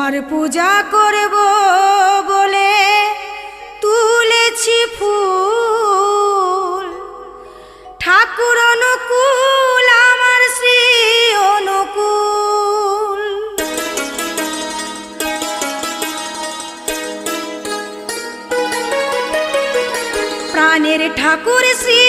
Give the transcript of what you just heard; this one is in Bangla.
তোমার পূজা করব বলে তুলেছি ফুল, ঠাকুর অনুকূল আমার শ্রী অনুকূল। প্রাণের ঠাকুর শ্রী